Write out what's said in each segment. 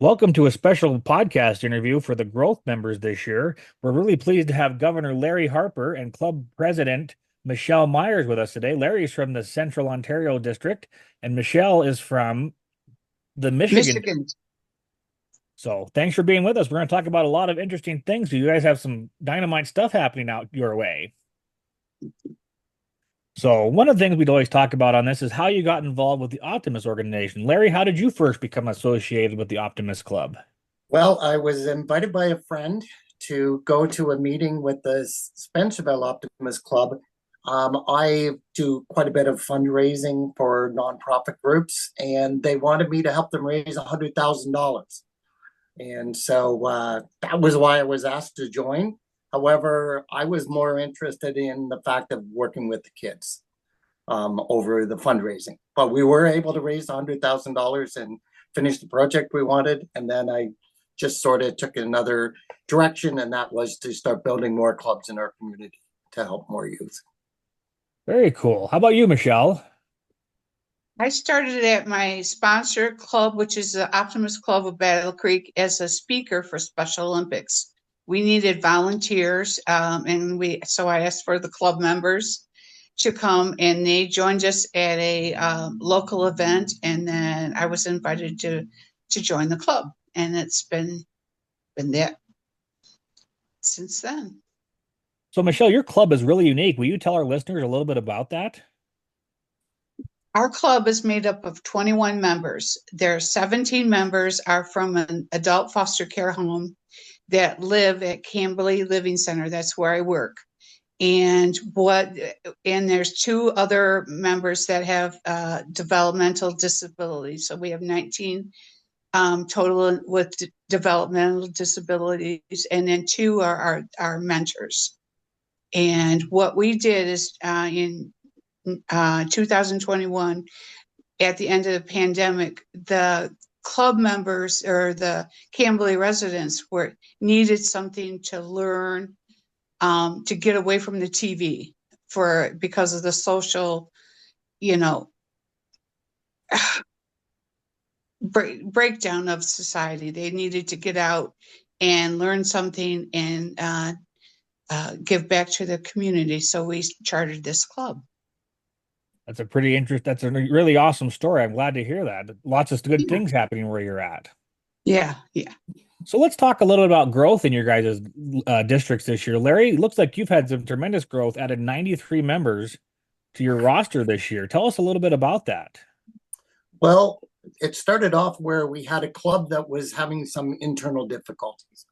Welcome to a special podcast interview for the growth members this year. We're really pleased to have Governor Larry Harper and Club President Michelle Meyers with us today. Larry's from the Central Ontario District, and Michelle is from the Michigan. Michigan. So thanks for being with us. We're going to talk about a lot of interesting things. You guys have some dynamite stuff happening out your way. So one of the things we'd always talk about on this is how you got involved with the Optimist organization. Larry, how did you first become associated with the Optimist Club? Well, I was invited by a friend to go to a meeting with the Spencerville Optimist Club. I do quite a bit of fundraising for nonprofit groups, and they wanted me to help them raise $100,000. And so that was why I was asked to join. However, I was more interested in the fact of working with the kids over the fundraising. But we were able to raise $100,000 and finish the project we wanted. And then I just sort of took another direction, and that was to start building more clubs in our community to help more youth. Very cool. How about you, Michelle? I started at my sponsor club, which is the Optimist Club of Battle Creek, as a speaker for Special Olympics. We needed volunteers, so I asked for the club members to come, and they joined us at a local event, and then I was invited to join the club, and it's been that since then. So, Michelle, your club is really unique. Will you tell our listeners a little bit about that? Our club is made up of 21 members. There are 17 members are from an adult foster care home that live at Camberley Living Center. That's where I work. And there's two other members that have developmental disabilities. So we have 19 total with developmental disabilities, and then two are our mentors. And what we did is in 2021, at the end of the pandemic, the club members or the Camberley residents needed something to learn, to get away from the TV because of the social, breakdown of society. They needed to get out and learn something and give back to the community. So we chartered this club. That's a really awesome story. I'm glad to hear that. Lots of good things happening where you're at. Yeah. So let's talk a little bit about growth in your guys' districts this year. Larry, it looks like you've had some tremendous growth, added 93 members to your roster this year. Tell us a little bit about that. Well, it started off where we had a club that was having some internal difficulties.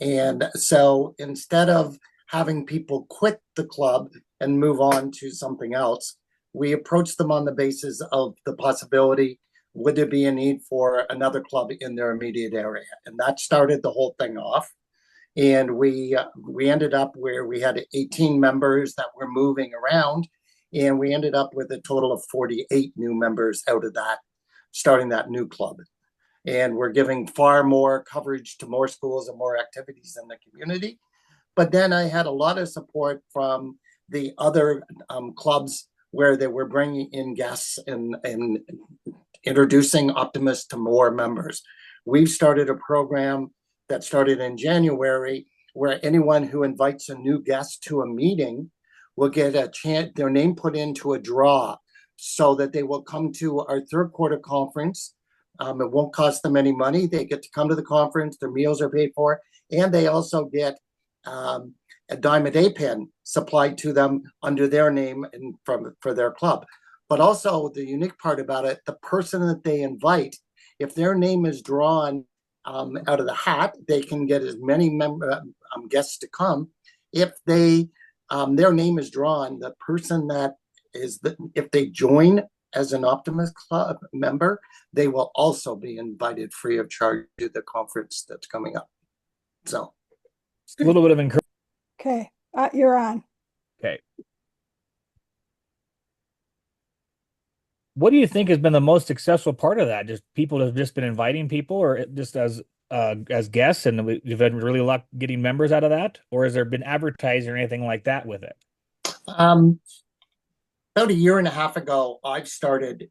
And so instead of having people quit the club and move on to something else, we approached them on the basis of the possibility, would there be a need for another club in their immediate area? And that started the whole thing off. And we ended up where we had 18 members that were moving around, and we ended up with a total of 48 new members out of that, starting that new club. And we're giving far more coverage to more schools and more activities in the community. But then I had a lot of support from the other clubs where they were bringing in guests and introducing Optimists to more members. We've started a program that started in January where anyone who invites a new guest to a meeting will get a chance, their name put into a draw so that they will come to our third quarter conference. It won't cost them any money. They get to come to the conference, their meals are paid for, and they also get a dime a day pen supplied to them under their name and for their club. But also the unique part about it, the person that they invite, if their name is drawn out of the hat, they can get as many guests to come. If their name is drawn, the person that if they join as an Optimist Club member, they will also be invited free of charge to the conference that's coming up. So a little bit of encouragement. Okay, you're on. Okay. What do you think has been the most successful part of that? Just people have just been inviting people, or just as guests, and you've had really luck getting members out of that, or has there been advertising or anything like that with it? About a year and a half ago, I've started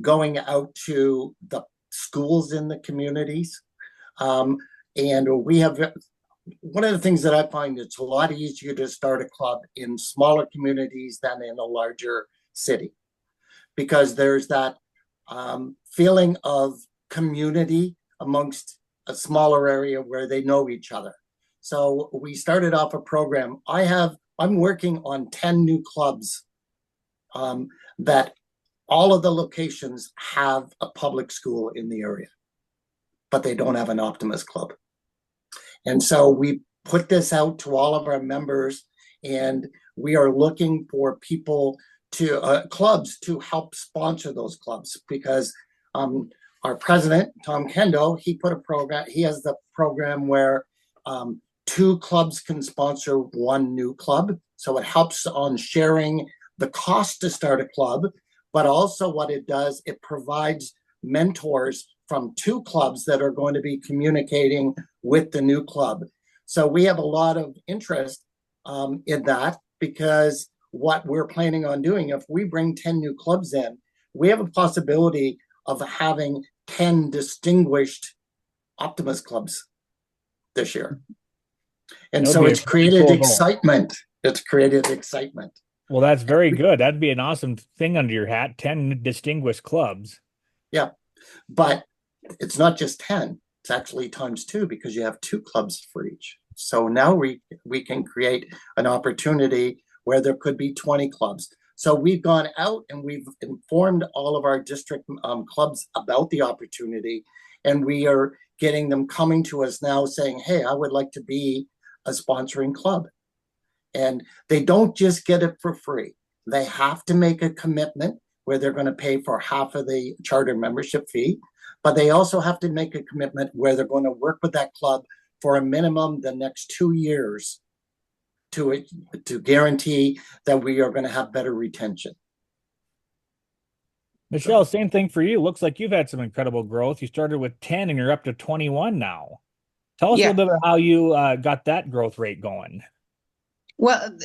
going out to the schools in the communities. And we have one of the things that I find, it's a lot easier to start a club in smaller communities than in a larger city, because there's that feeling of community amongst a smaller area where they know each other. So we started off a program. I'm working on 10 new clubs that all of the locations have a public school in the area, but they don't have an Optimist club. And so we put this out to all of our members, and we are looking for people to clubs to help sponsor those clubs, because our president, Tom Kendo, he has the program where 2 clubs can sponsor 1 new club. So it helps on sharing the cost to start a club, but also what it does, it provides mentors from 2 clubs that are going to be communicating with the new club. So we have a lot of interest in that, because what we're planning on doing, if we bring 10 new clubs in, we have a possibility of having 10 distinguished Optimist clubs this year. And That would so be a it's pretty created cool goal. excitement. It's created excitement. Well, that's very good. That'd be an awesome thing under your hat, 10 distinguished clubs. Yeah. But it's not just 10, it's actually times 2, because you have 2 clubs for each. So now we can create an opportunity where there could be 20 clubs. So we've gone out and we've informed all of our district clubs about the opportunity, and we are getting them coming to us now saying, hey, I would like to be a sponsoring club. And they don't just get it for free. They have to make a commitment where they're going to pay for half of the charter membership fee, but they also have to make a commitment where they're going to work with that club for a minimum the next 2 years to guarantee that we are going to have better retention. Michelle, same thing for you. Looks like you've had some incredible growth. You started with 10 and you're up to 21 now. Tell us a Yeah. little bit about how you got that growth rate going. Well,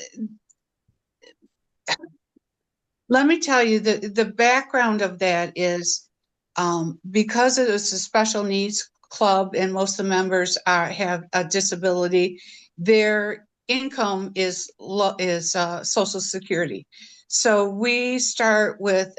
let me tell you, the background of that is because it was a special needs club and most of the members have a disability, their income is Social Security. So we start with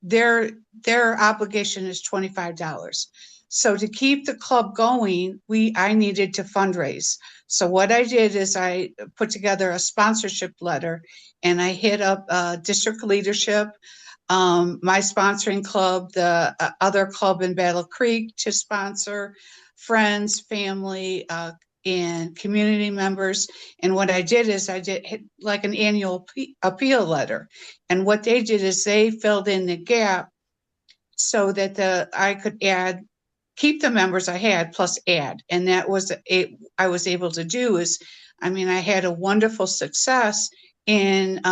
their obligation is $25. So to keep the club going, I needed to fundraise. So what I did is I put together a sponsorship letter, and I hit up district leadership, my sponsoring club, the other club in Battle Creek to sponsor, friends, family, and community members. And what I did is I did like an annual appeal letter. And what they did is they filled in the gap so that I could keep the members I had plus add. And that was I was able to do is, I had a wonderful success in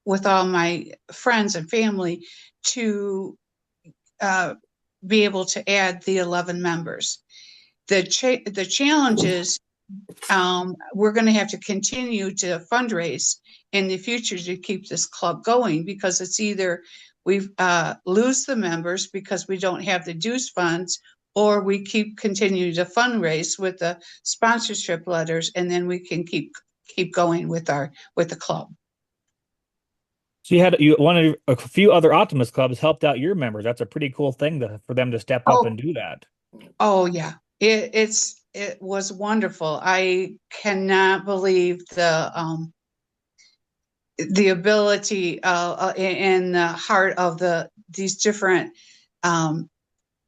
with all my friends and family to be able to add the 11 members. The challenge is we're going to have to continue to fundraise in the future to keep this club going, because it's either we lose the members because we don't have the dues funds, or we continue to fundraise with the sponsorship letters, and then we can keep going with the club. So a few other Optimist clubs helped out your members. That's a pretty cool thing for them to step up and do that. Oh yeah, it was wonderful. I cannot believe the ability in the heart of these different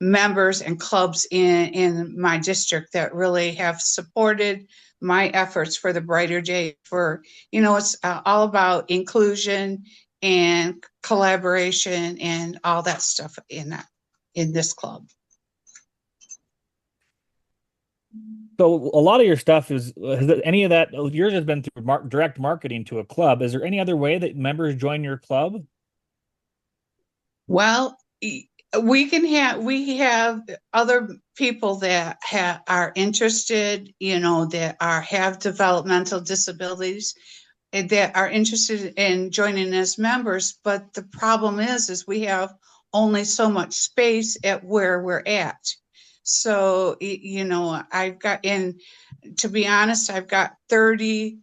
members and clubs in my district that really have supported my efforts for the brighter day. It's all about inclusion and collaboration and all that stuff in this club. So a lot of your stuff has any of that, yours has been through direct marketing to a club. Is there any other way that members join your club? Well, we have other people that are interested, that have developmental disabilities, and that are interested in joining as members. But the problem is we have only so much space at where we're at. So, I've got, and to be honest, I've got 30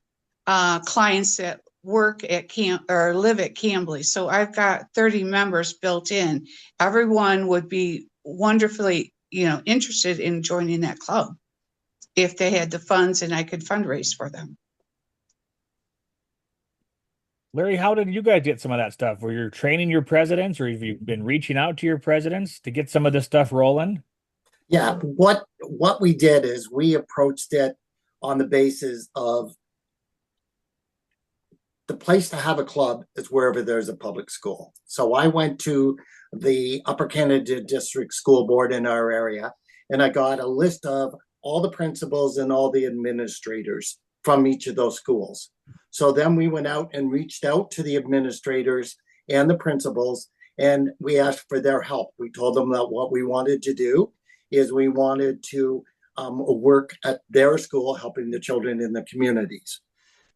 clients that work at camp or live at Cambly. So I've got 30 members built in. Everyone would be wonderfully, interested in joining that club if they had the funds and I could fundraise for them. Larry, how did you guys get some of that stuff? Were you training your presidents, or have you been reaching out to your presidents to get some of this stuff rolling? Yeah, what we did is we approached it on the basis of the place to have a club is wherever there's a public school. So I went to the Upper Canada District School Board in our area, and I got a list of all the principals and all the administrators from each of those schools. So then we went out and reached out to the administrators and the principals, and we asked for their help. We told them that what we wanted to do is we wanted to work at their school, helping the children in the communities.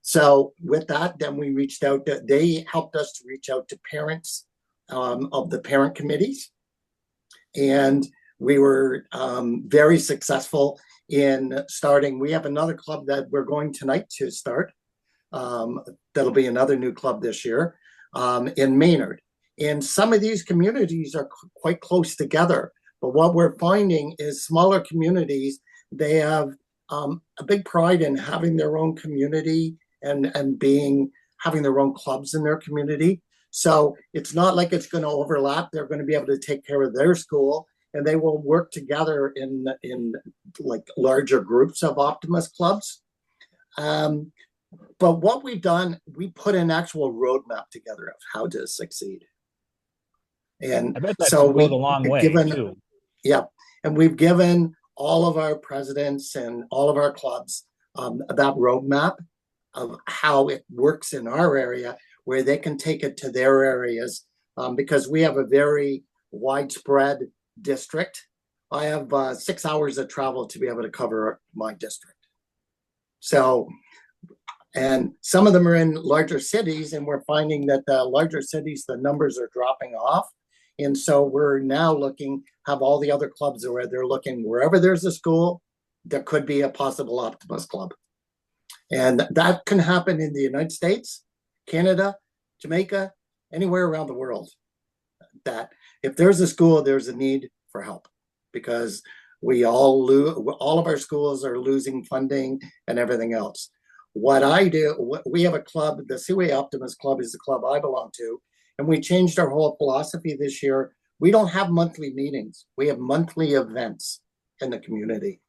So with that, then we reached out, they helped us to reach out to parents of the parent committees. And we were very successful in starting. We have another club that we're going tonight to start. That'll be another new club this year in Maynard. And some of these communities are quite close together. But what we're finding is smaller communities, they have a big pride in having their own community and having their own clubs in their community. So it's not like it's going to overlap. They're going to be able to take care of their school, and they will work together in like larger groups of Optimist clubs. But what we've done, we put an actual roadmap together of how to succeed. And I bet that so goes a long way too. Yeah, and we've given all of our presidents and all of our clubs that roadmap of how it works in our area, where they can take it to their areas, because we have a very widespread district. I have 6 hours of travel to be able to cover my district. So, and some of them are in larger cities, and we're finding that the larger cities, the numbers are dropping off. And so we're now have all the other clubs where they're looking wherever there's a school, there could be a possible Optimist club. And that can happen in the United States, Canada, Jamaica, anywhere around the world. That if there's a school, there's a need for help, because all of our schools are losing funding and everything else. What I do, we have a club, the Seaway Optimist Club is the club I belong to, and we changed our whole philosophy this year. We don't have monthly meetings. We have monthly events in the community.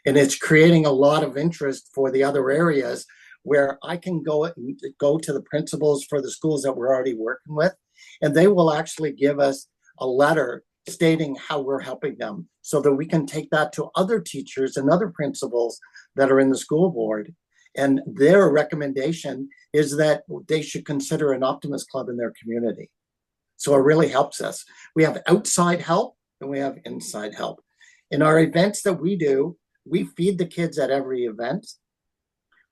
And it's creating a lot of interest for the other areas where I can go to the principals for the schools that we're already working with, and they will actually give us a letter stating how we're helping them, so that we can take that to other teachers and other principals that are in the school board. And their recommendation is that they should consider an Optimist club in their community. So it really helps us. We have outside help and we have inside help. In our events that we do, we feed the kids at every event.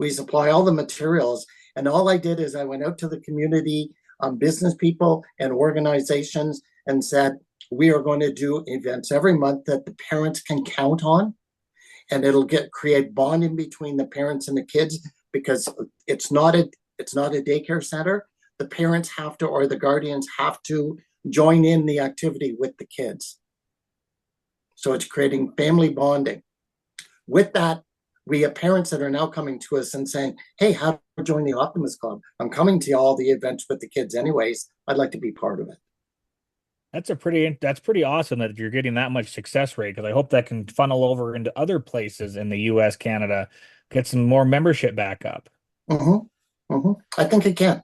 We supply all the materials. And all I did is I went out to the community, business people and organizations, and said, we are going to do events every month that the parents can count on. And it'll create bonding between the parents and the kids, because it's not a daycare center. The parents have to, or the guardians have to, join in the activity with the kids. So it's creating family bonding. With that, we have parents that are now coming to us and saying, hey, how do I join the Optimist Club? I'm coming to all the events with the kids anyways. I'd like to be part of it. That's pretty awesome that you're getting that much success rate, because I hope that can funnel over into other places in the US, Canada, get some more membership back up. I think it can.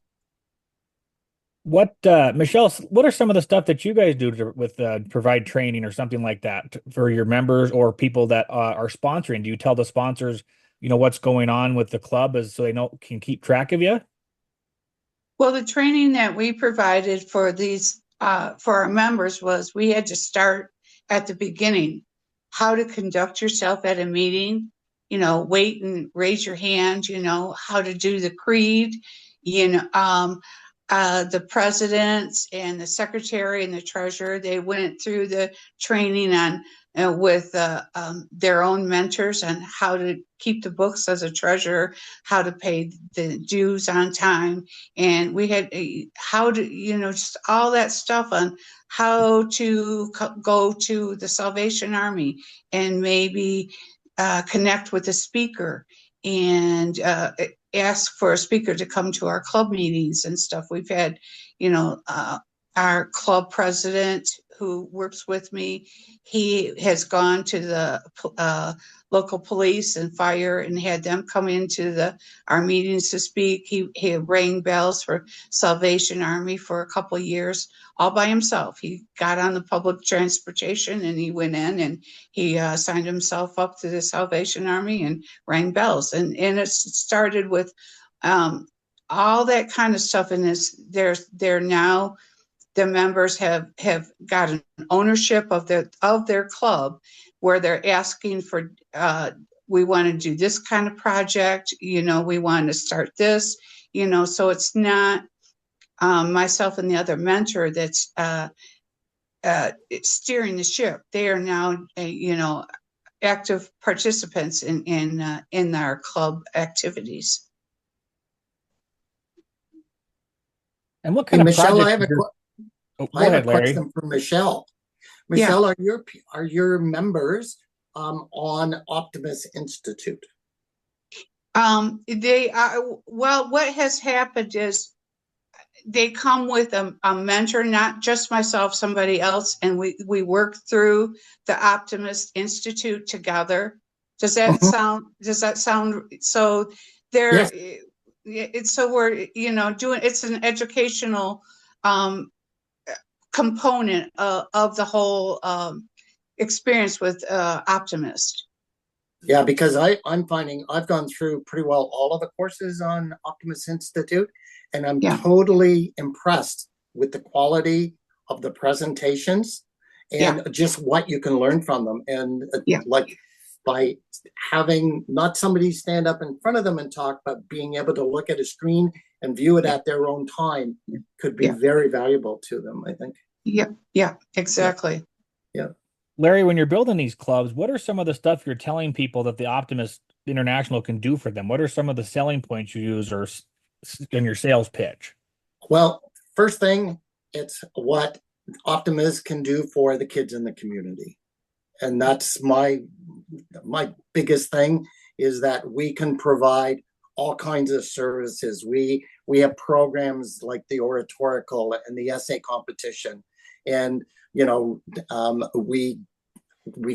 Michelle, what are some of the stuff that you guys do with provide training or something like that for your members or people that are sponsoring? Do you tell the sponsors, what's going on with the club, so they can keep track of you? Well, the training that we provided for our members was, we had to start at the beginning, how to conduct yourself at a meeting, wait and raise your hand, how to do the creed, the president and the secretary and the treasurer, they went through the training on with their own mentors on how to keep the books as a treasurer, how to pay the dues on time. And we had how to, just all that stuff on how to go to the Salvation Army and maybe connect with the speaker and ask for a speaker to come to our club meetings and stuff. We've had, our club president who works with me, he has gone to the local police and fire and had them come into our meetings to speak. He rang bells for Salvation Army for a couple of years all by himself. He got on the public transportation and he went in and he signed himself up to the Salvation Army and rang bells. And it started with all that kind of stuff. And they're now, the members have got an ownership of their club where they're asking for, we want to do this kind of project, we want to start this, so it's not myself and the other mentor that's steering the ship. They are now, active participants in our club activities. And what kind of Michelle, projects? Go ahead, a Larry. question for Michelle. Yeah. Michelle, are your members on Optimist Institute? They are. Well, what has happened is they come with a mentor, not just myself, somebody else, and we work through the Optimist Institute together. Does that sound so? There, yes. So we're doing. It's an educational component of the whole experience with Optimist. Yeah, because I'm finding I've gone through pretty well all of the courses on Optimist Institute, and I'm totally impressed with the quality of the presentations and just what you can learn from them. And like by having not somebody stand up in front of them and talk, but being able to look at a screen and view it at their own time could be very valuable to them, I think. Yeah, exactly. Yeah. Larry, when you're building these clubs, what are some of the stuff you're telling people that the Optimist International can do for them? What are some of the selling points you use or in your sales pitch? Well, first thing, it's what Optimist can do for the kids in the community. And that's my biggest thing, is that we can provide all kinds of services. We have programs like the oratorical and the essay competition, and we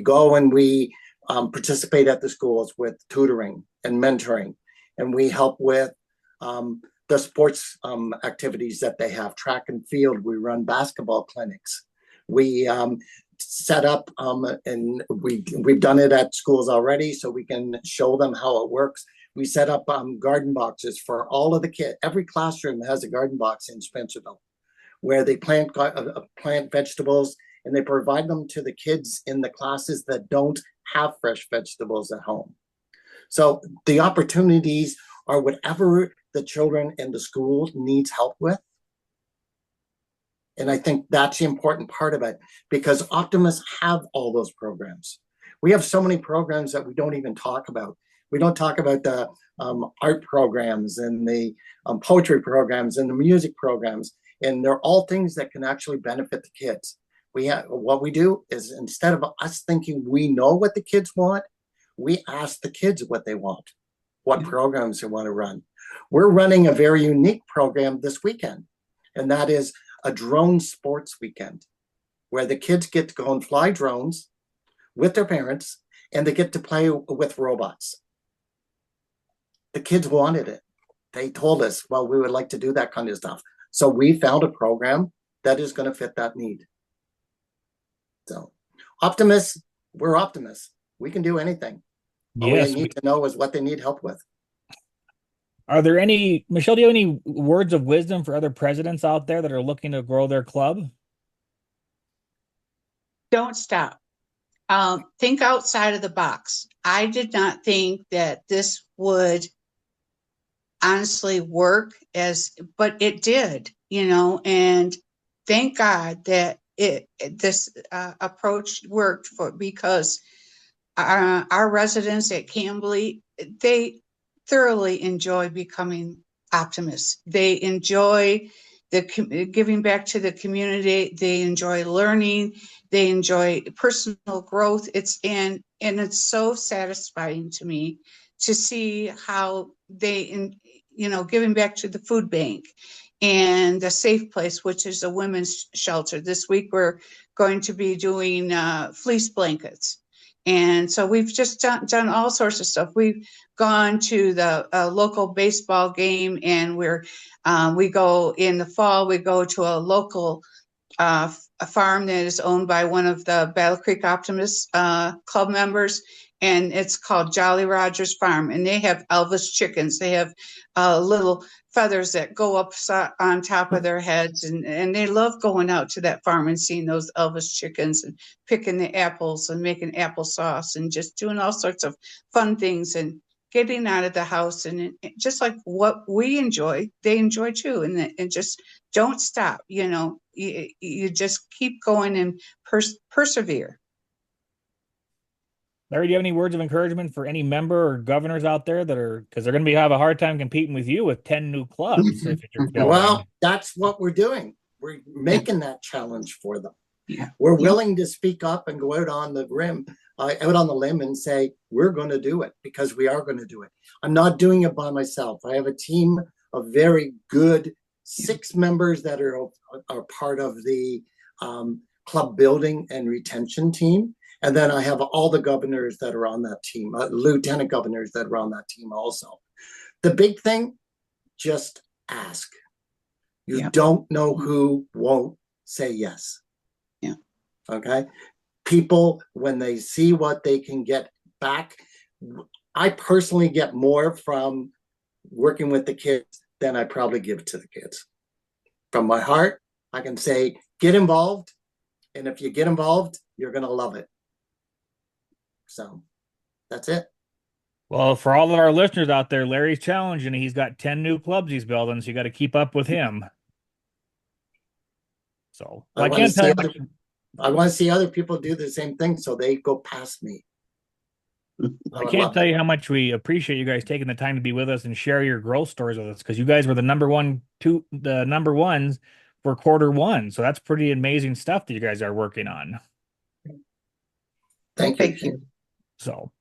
go and we participate at the schools with tutoring and mentoring, and we help with the sports activities that they have, track and field. We run basketball clinics. We set up and we've done it at schools already, so we can show them how it works. We set up garden boxes for all of the kids. Every classroom has a garden box in Spencerville where they plant vegetables, and they provide them to the kids in the classes that don't have fresh vegetables at home. So the opportunities are whatever the children in the school needs help with. And I think that's the important part of it, because Optimists have all those programs. We have so many programs that we don't even talk about. We don't talk about the art programs and the poetry programs and the music programs. And they're all things that can actually benefit the kids. What we do is, instead of us thinking we know what the kids want, we ask the kids what they want, what programs they want to run. We're running a very unique program this weekend, and that is a drone sports weekend, where the kids get to go and fly drones with their parents, and they get to play with robots. The kids wanted it. They told us, well, we would like to do that kind of stuff. So we found a program that is going to fit that need. So Optimists, we're optimists. We can do anything. All we need to know is what they need help with. Are there any, Michelle, do you have any words of wisdom for other presidents out there that are looking to grow their club? Don't stop. Think outside of the box. I did not think that this would honestly work but it did, and thank God that this approach worked because our residents at Cambly, they thoroughly enjoy becoming optimists. They enjoy giving back to the community. They enjoy learning. They enjoy personal growth. And it's so satisfying to me to see how giving back to the food bank and the Safe Place, which is a women's shelter. This week we're going to be doing fleece blankets. And so we've just done all sorts of stuff. We've gone to the local baseball game, and we go in the fall. We go to a local a farm that is owned by one of the Battle Creek Optimist club members, and it's called Jolly Rogers Farm. And they have Elvis chickens. They have little feathers that go up on top of their heads, and they love going out to that farm and seeing those Elvis chickens and picking the apples and making applesauce and just doing all sorts of fun things and getting out of the house. And just like what we enjoy, they enjoy too. And just don't stop. You just keep going and persevere. Larry, do you have any words of encouragement for any member or governors out there because they're going to have a hard time competing with you with 10 new clubs if you're building? Well, that's what we're doing. We're making that challenge for them. Yeah. We're willing to speak up and go out on the limb and say, we're going to do it because we are going to do it. I'm not doing it by myself. I have a team of very good 6 members that are part of the club building and retention team. And then I have all the governors that are on that team, lieutenant governors that are on that team also. The big thing, just ask. You don't know who won't say yes. Yeah. Okay. People, when they see what they can get back, I personally get more from working with the kids than I probably give to the kids. From my heart, I can say, get involved. And if you get involved, you're going to love it. So that's it. Well, for all of our listeners out there, Larry's challenging. He's got 10 new clubs he's building, so you got to keep up with him. So I can't tell you much. I want to see other people do the same thing so they go past me. I can't tell you how much we appreciate you guys taking the time to be with us and share your growth stories with us, because you guys were the number ones for Q1. So that's pretty amazing stuff that you guys are working on. Thank you. So